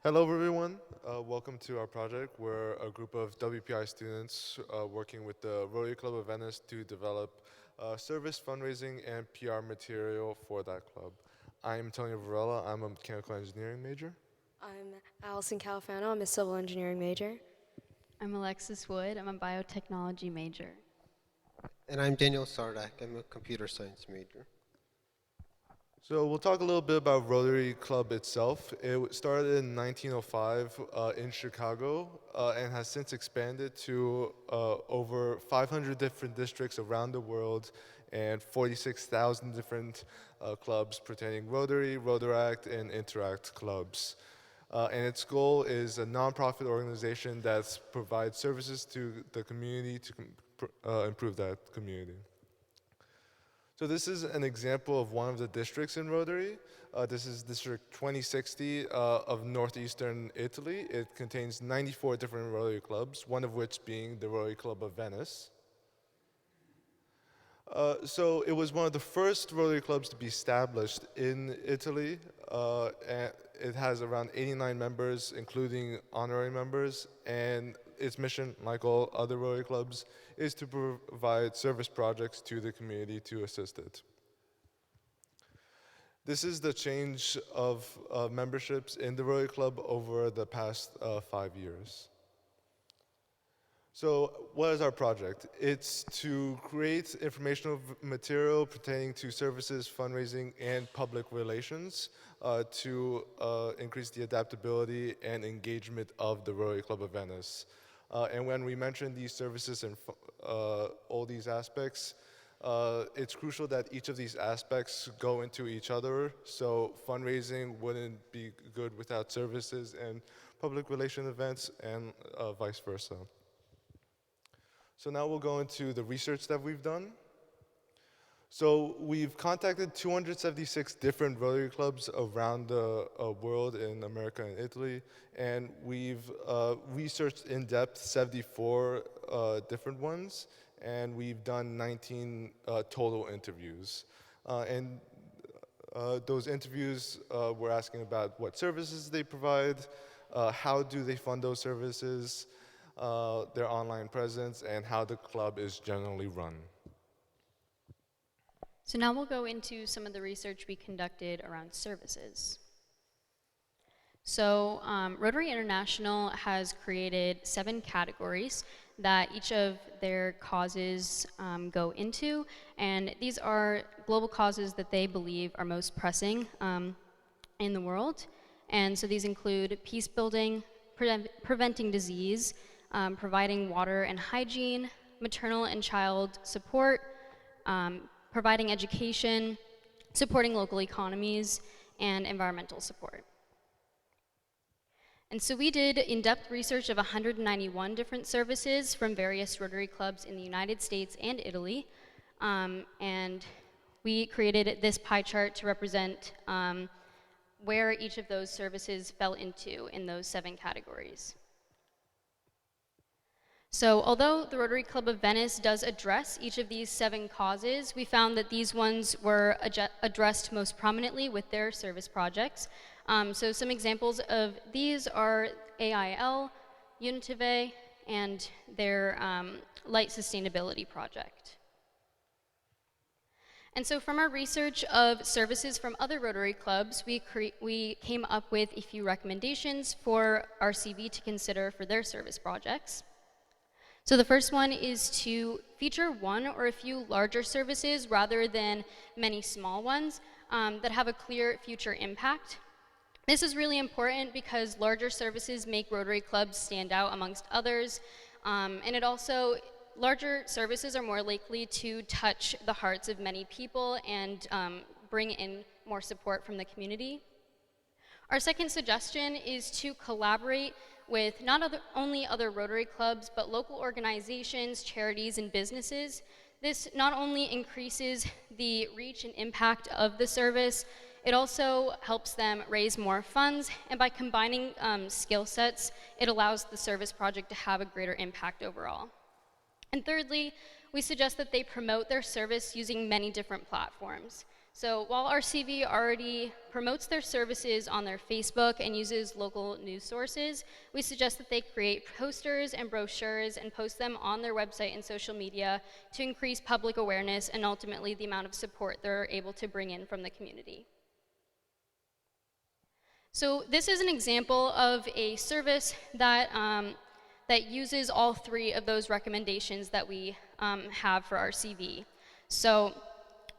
Hello, everyone. Welcome to our project. We're a group of WPI students working with the Rotary Club of Venice to develop service, fundraising, and PR material for that club. I'm Tony Varela. I'm a mechanical engineering major. I'm Allison Califano. I'm a civil engineering major. I'm Alexis Wood. I'm a biotechnology major. And I'm Daniel Sardak. I'm a computer science major. So we'll talk a little bit about Rotary Club itself. It started in 1905 in Chicago and has since expanded to over 500 different districts around the world and 46,000 different clubs pertaining Rotary, Rotaract, and Interact clubs. And its goal is a nonprofit organization that provides services to the community to improve that community. So this is an example of one of the districts in Rotary. This is District 2060 of northeastern Italy. It contains 94 different Rotary clubs, one of which being the Rotary Club of Venice. So it was one of the first Rotary clubs to be established in Italy. And it has around 89 members, including honorary members, and its mission, like all other Rotary clubs, is to provide service projects to the community to assist it. This is the change of memberships in the Rotary Club over the past 5 years. So what is our project? It's to create informational material pertaining to services, fundraising, and public relations to increase the adaptability and engagement of the Rotary Club of Venice. And when we mention these services and all these aspects, it's crucial that each of these aspects go into each other. So fundraising wouldn't be good without services and public relation events, and vice versa. So now we'll go into the research that we've done. So we've contacted 276 different Rotary clubs around the world in America and Italy, and we've researched in depth 74 different ones, and we've done 19 total interviews. And those interviews were asking about what services they provide, how do they fund those services, their online presence, and how the club is generally run. So now we'll go into some of the research we conducted around services. So Rotary International has created 7 categories that each of their causes go into, and these are global causes that they believe are most pressing in the world. And so these include peace building, preventing disease, providing water and hygiene, maternal and child support, providing education, supporting local economies, and environmental support. And so we did in-depth research of 191 different services from various Rotary clubs in the United States and Italy. And we created this pie chart to represent where each of those services fell into in those 7 categories. So although the Rotary Club of Venice does address each of these 7 causes, we found that these ones were addressed most prominently with their service projects. So some examples of these are AIL, Unitive, and their light sustainability project. And so from our research of services from other Rotary clubs, we came up with a few recommendations for RCV to consider for their service projects. So the first one is to feature one or a few larger services rather than many small ones that have a clear future impact. This is really important because larger services make Rotary clubs stand out amongst others, and larger services are more likely to touch the hearts of many people and bring in more support from the community. Our second suggestion is to collaborate with not only other Rotary clubs, but local organizations, charities, and businesses. This not only increases the reach and impact of the service, it also helps them raise more funds, and by combining skill sets, it allows the service project to have a greater impact overall. And thirdly, we suggest that they promote their service using many different platforms. So while RCV already promotes their services on their Facebook and uses local news sources, we suggest that they create posters and brochures and post them on their website and social media to increase public awareness and ultimately the amount of support they're able to bring in from the community. So this is an example of a service that, that uses all three of those recommendations that we have for RCV. So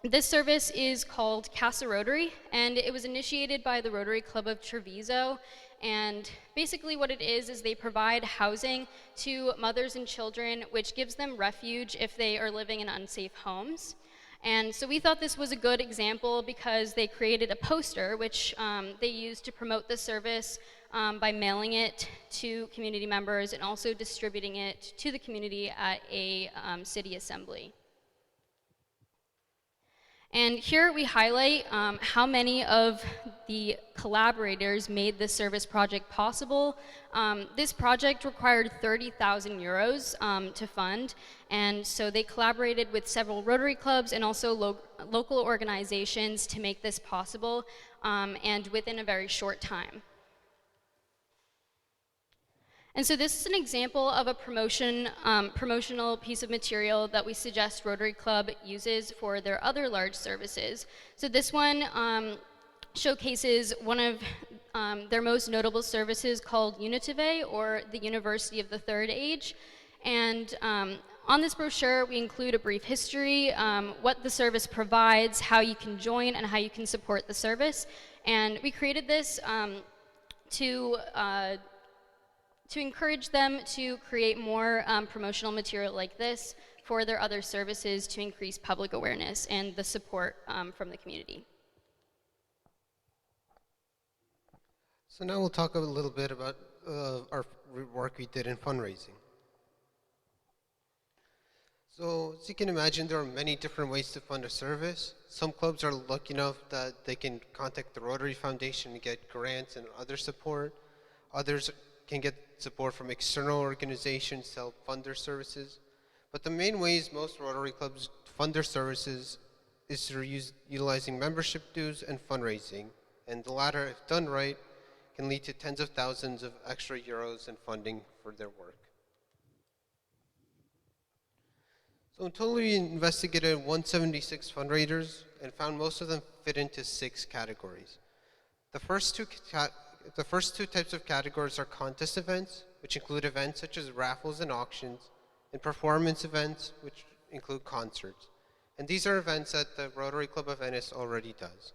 this service is called Casa Rotary, and it was initiated by the Rotary Club of Treviso. And basically what it is they provide housing to mothers and children, which gives them refuge if they are living in unsafe homes. And so we thought this was a good example because they created a poster, which they used to promote the service by mailing it to community members and also distributing it to the community at a city assembly. And here we highlight how many of the collaborators made this service project possible. This project required 30,000 euros to fund, and so they collaborated with several Rotary clubs and also local organizations to make this possible, and within a very short time. And so this is an example of a promotional piece of material that we suggest Rotary Club uses for their other large services. So this one showcases one of their most notable services called Unitive, or the University of the Third Age. And on this brochure, we include a brief history, what the service provides, how you can join, and how you can support the service. And we created this to encourage them to create more promotional material like this for their other services to increase public awareness and the support from the community. So now we'll talk a little bit about our work we did in fundraising. So as you can imagine, there are many different ways to fund a service. Some clubs are lucky enough that they can contact the Rotary Foundation to get grants and other support. Others can get support from external organizations to help fund their services. But the main ways most Rotary clubs fund their services is through utilizing membership dues and fundraising. And the latter, if done right, can lead to tens of thousands of extra euros in funding for their work. So in total, we investigated 176 fundraisers and found most of them fit into 6 categories. The first two types of categories are contest events, which include events such as raffles and auctions, and performance events, which include concerts. And these are events that the Rotary Club of Venice already does.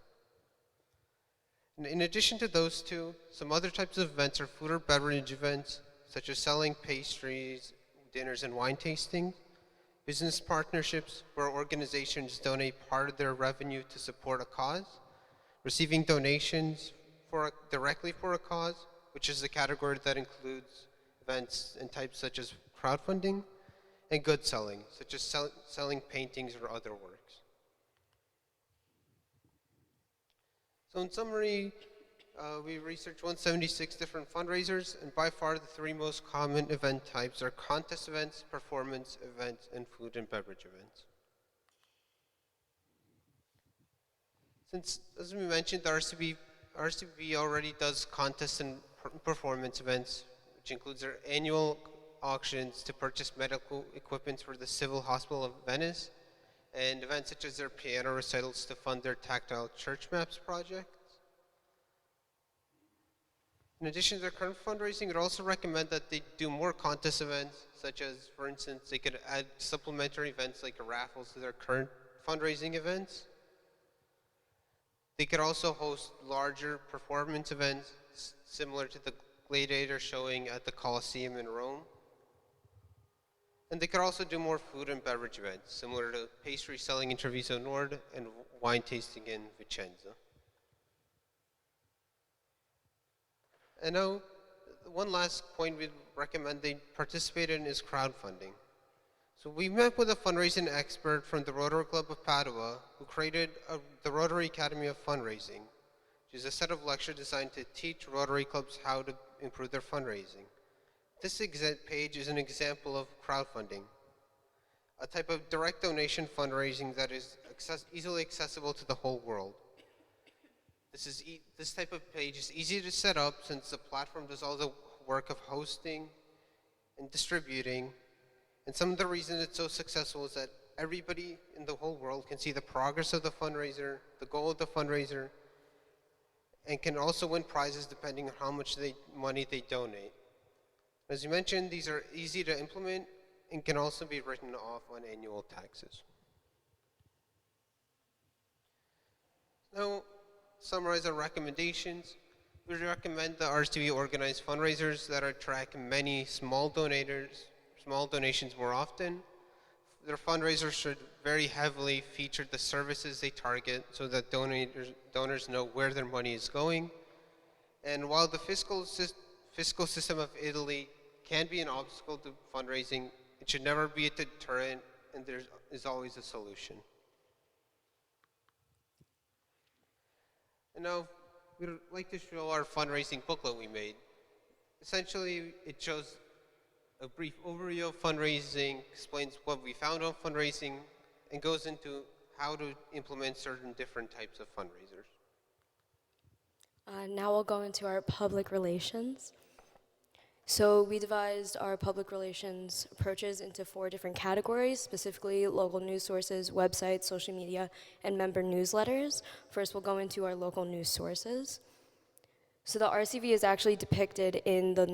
And in addition to those two, some other types of events are food or beverage events, such as selling pastries, dinners, and wine tastings, business partnerships, where organizations donate part of their revenue to support a cause, receiving donations directly for a cause, which is the category that includes events and types such as crowdfunding, and good selling, such as selling paintings or other works. So in summary, we researched 176 different fundraisers, and by far the 3 most common event types are contest events, performance events, and food and beverage events. Since, as we mentioned, the RCB already does contests and performance events, which includes their annual auctions to purchase medical equipment for the Civil Hospital of Venice, and events such as their piano recitals to fund their tactile church maps projects. In addition to their current fundraising, I'd also recommend that they do more contest events, such as, for instance, they could add supplementary events like raffles to their current fundraising events. They could also host larger performance events similar to the Gladiator showing at the Colosseum in Rome. And they could also do more food and beverage events, similar to pastry selling in Treviso Nord and wine tasting in Vicenza. And now, one last point we'd recommend they participate in is crowdfunding. So we met with a fundraising expert from the Rotary Club of Padua who created the Rotary Academy of Fundraising, which is a set of lectures designed to teach Rotary clubs how to improve their fundraising. This page is an example of crowdfunding. a type of direct donation fundraising that is easily accessible to the whole world. This type of page is easy to set up since the platform does all the work of hosting and distributing. And some of the reasons it's so successful is that everybody in the whole world can see the progress of the fundraiser, the goal of the fundraiser, and can also win prizes depending on how much money they donate. As you mentioned, these are easy to implement and can also be written off on annual taxes. Now, summarize our recommendations. We recommend the RCV organize fundraisers that attract many small donations more often. Their fundraisers should very heavily feature the services they target so that donors know where their money is going. And while the fiscal system of Italy can be an obstacle to fundraising, it should never be a deterrent, and there is always a solution. And now, we'd like to show our fundraising booklet we made. Essentially, it shows a brief overview of fundraising, explains what we found on fundraising, and goes into how to implement certain different types of fundraisers. Now we'll go into our public relations. So we devised our public relations approaches into 4 different categories, specifically local news sources, websites, social media, and member newsletters. First, we'll go into our local news sources. So the RCV is actually depicted in the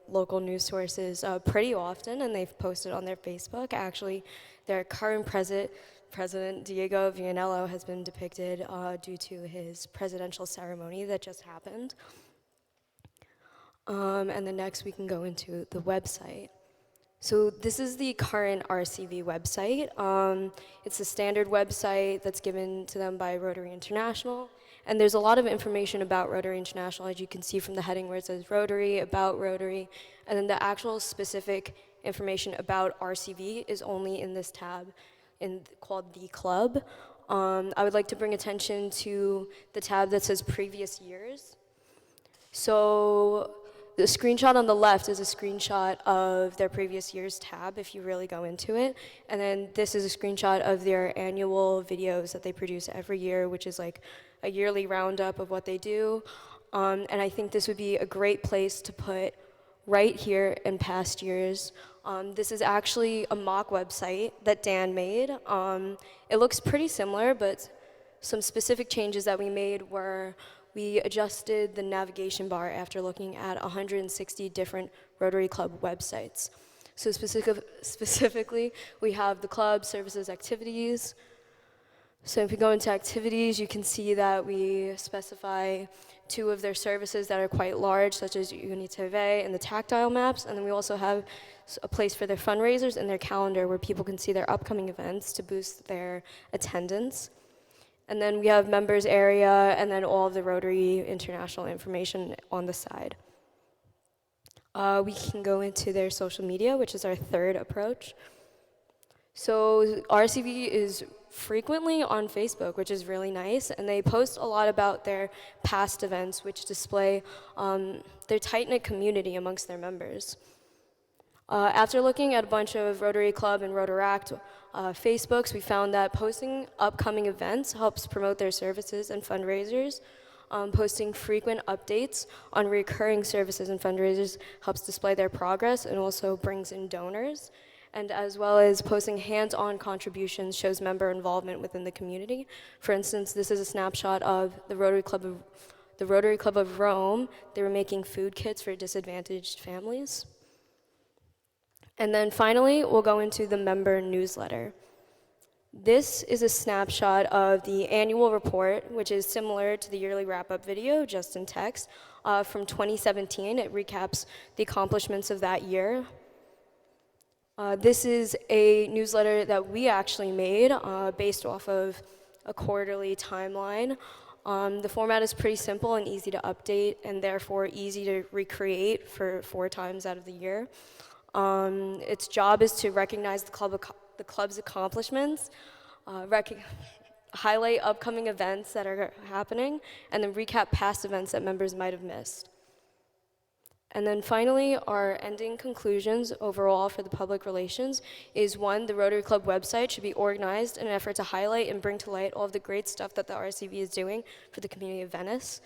local news sources pretty often, and they've posted on their Facebook. Actually, their current President Diego Vianello has been depicted due to his presidential ceremony that just happened. And then next we can go into the website. So this is the current RCV website. It's a standard website that's given to them by Rotary International. And there's a lot of information about Rotary International, as you can see from the heading where it says Rotary, about Rotary, and then the actual specific information about RCV is only in this tab called The Club. I would like to bring attention to the tab that says Previous Years. So the screenshot on the left is a screenshot of their previous year's tab, if you really go into it. And then this is a screenshot of their annual videos that they produce every year, which is like a yearly roundup of what they do. And I think this would be a great place to put right here in past years. This is actually a mock website that Dan made. It looks pretty similar, but some specific changes that we made were we adjusted the navigation bar after looking at 160 different Rotary Club websites. So specifically, we have the club services activities. So if you go into activities, you can see that we specify 2 of their services that are quite large, such as E23 and the tactile maps. And then we also have a place for their fundraisers and their calendar where people can see their upcoming events to boost their attendance. And then we have members area and then all of the Rotary International information on the side. We can go into their social media, which is our 3rd approach. So RCV is frequently on Facebook, which is really nice, and they post a lot about their past events, which display their tight-knit community amongst their members. After looking at a bunch of Rotary Club and Rotaract Facebooks, we found that posting upcoming events helps promote their services and fundraisers. Posting frequent updates on recurring services and fundraisers helps display their progress and also brings in donors. And as well as posting hands-on contributions shows member involvement within the community. For instance, this is a snapshot of the Rotary Club of Rome. They were making food kits for disadvantaged families. And then finally, we'll go into the member newsletter. This is a snapshot of the annual report, which is similar to the yearly wrap-up video, just in text. From 2017, it recaps the accomplishments of that year. This is a newsletter that we actually made based off of a quarterly timeline. The format is pretty simple and easy to update, and therefore easy to recreate for 4 times out of the year. Its job is to recognize the club's accomplishments, highlight upcoming events that are happening, and then recap past events that members might have missed. And then finally, our ending conclusions overall for the public relations is one, the Rotary Club website should be organized in an effort to highlight and bring to light all of the great stuff that the RCV is doing for the community of Venice,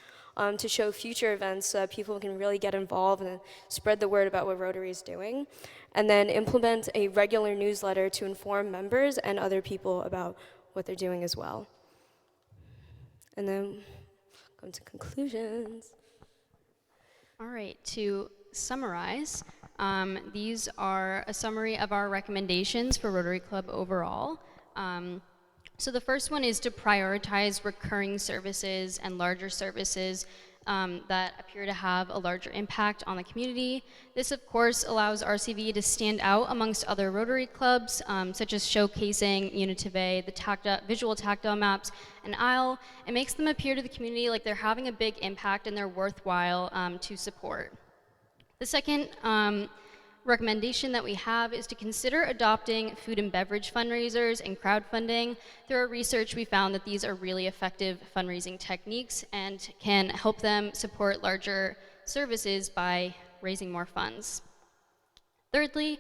to show future events so that people can really get involved and spread the word about what Rotary is doing, and then implement a regular newsletter to inform members and other people about what they're doing as well. And then come to conclusions. All right, to summarize, these are a summary of our recommendations for Rotary Club overall. So the first one is to prioritize recurring services and larger services that appear to have a larger impact on the community. This, of course, allows RCV to stand out amongst other Rotary clubs, such as showcasing Unitive, the visual tactile maps, and aisle. It makes them appear to the community like they're having a big impact and they're worthwhile to support. The second recommendation that we have is to consider adopting food and beverage fundraisers and crowdfunding. Through our research, we found that these are really effective fundraising techniques and can help them support larger services by raising more funds. Thirdly,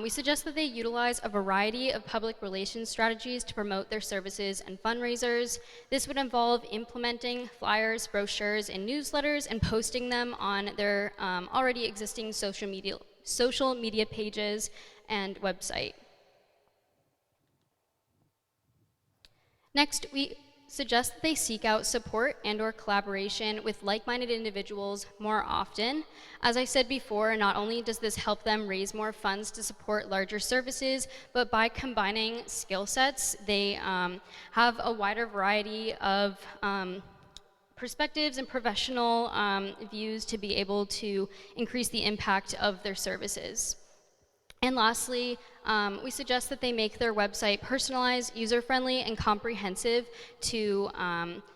we suggest that they utilize a variety of public relations strategies to promote their services and fundraisers. This would involve implementing flyers, brochures, and newsletters and posting them on their already existing social media pages and website. Next, we suggest that they seek out support and/or collaboration with like-minded individuals more often. As I said before, not only does this help them raise more funds to support larger services, but by combining skill sets, they have a wider variety of perspectives and professional views to be able to increase the impact of their services. And lastly, we suggest that they make their website personalized, user-friendly, and comprehensive to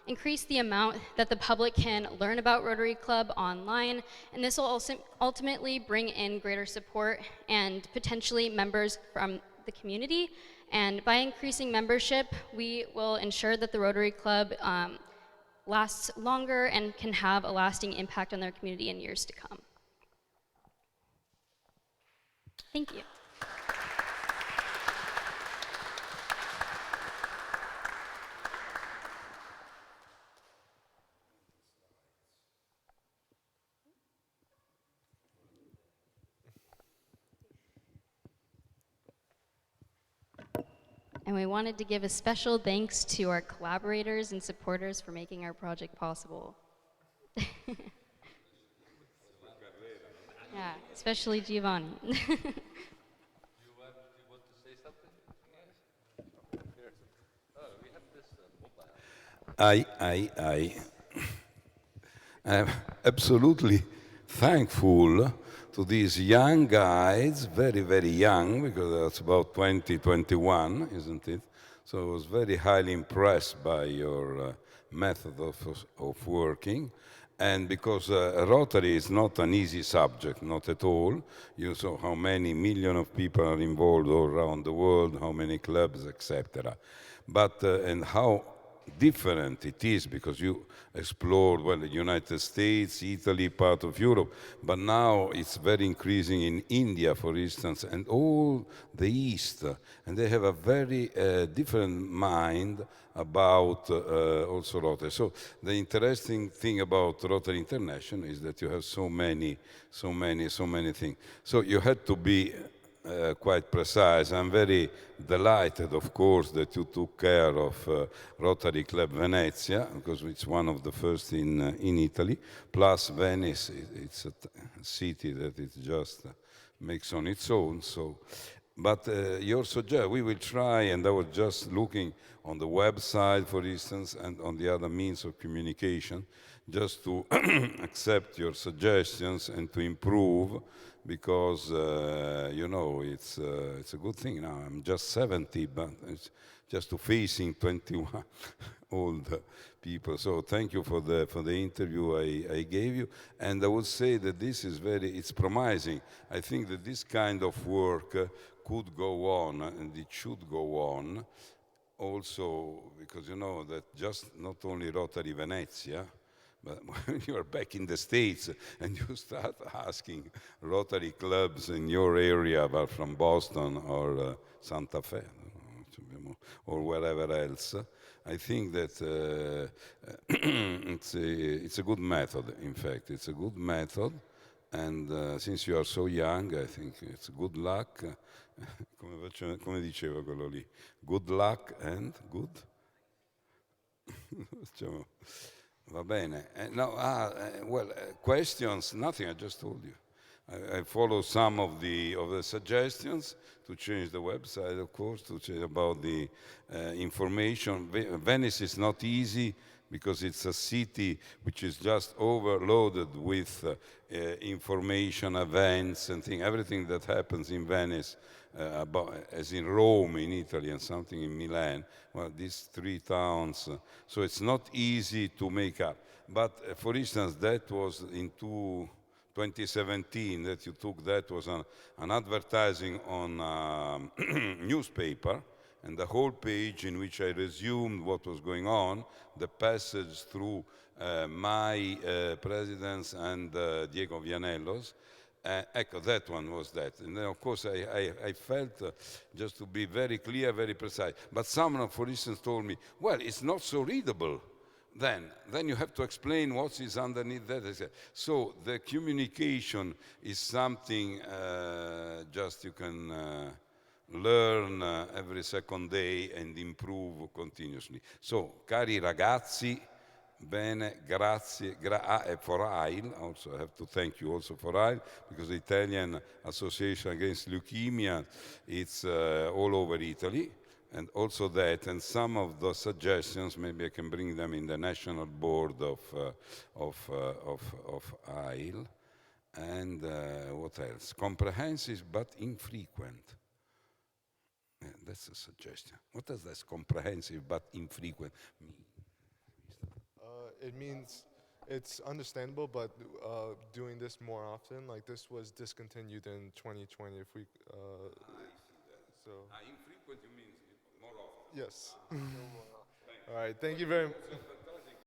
increase the amount that the public can learn about Rotary Club online. And this will also ultimately bring in greater support and potentially members from the community. And by increasing membership, we will ensure that the Rotary Club lasts longer and can have a lasting impact on their community in years to come. Thank you. And we wanted to give a special thanks to our collaborators and supporters for making our project possible. Yeah, especially Giovanni. You want to say something? Yes. Oh, we have this mobile. I'm absolutely thankful to these young guys, very, very young, because that's about 20, 21, isn't it? So I was very highly impressed by your method of working. And because Rotary is not an easy subject, not at all. You saw how many millions of people are involved all around the world, how many clubs, etc. But, and how different it is, because you explored, well, the United States, Italy, part of Europe, but now it's very increasing in India, for instance, and all the East. And they have a very different mind about also Rotary. So the interesting thing about Rotary International is that you have so many things. So you had to be quite precise. I'm very delighted, of course, that you took care of Rotary Club Venezia, because it's one of the first in Italy. Plus Venice, it's a city that it just makes on its own. So, but your suggestion, we will try, and I was just looking on the website, for instance, and on the other means of communication, just to accept your suggestions and to improve, because you know, it's a good thing now. I'm just 70, but it's just to facing 21 old people. So thank you for the interview I gave you, and I would say that this is it's promising. I think that this kind of work could go on, and it should go on. Also, because you know that just not only Rotary Venezia, But when you're back in the States and you start asking Rotary clubs in your area, but from Boston or Santa Fe, or wherever else, I think that it's a good method, in fact. It's a good method. And since you are so young, I think it's good luck. Come diceva quello lì? Good luck and good? Facciamo- Va bene. No, questions? Nothing. I just told you. I follow some of the suggestions to change the website, of course, to change about the information. Venice is not easy because it's a city which is just overloaded with information, events, and things. Everything that happens in Venice, as in Rome in Italy and something in Milan. Well, these three towns, so it's not easy to make up. But for instance, that was in 2017 that you took. That was an advertising on newspaper, and the whole page in which I resumed what was going on, the passage through my presidents and Diego Vianello's. Ecco, that one was that. And then, of course, I felt, just to be very clear, very precise. But someone, for instance, told me, well, it's not so readable. Then you have to explain what is underneath that. I said, so the communication is something just you can learn every second day and improve continuously. So, cari ragazzi, bene, grazie. For AIL, also I have to thank you also for AIL, because the Italian Association Against Leukemia, it's all over Italy. And also that, and some of the suggestions, maybe I can bring them in the national board of AIL. And what else? Comprehensive but infrequent. Yeah, that's a suggestion. What does this comprehensive but infrequent mean? It means it's understandable, but doing this more often, like this was discontinued in 2020. If we, so Infrequent, you mean more often? yes. All right. Thank you very much.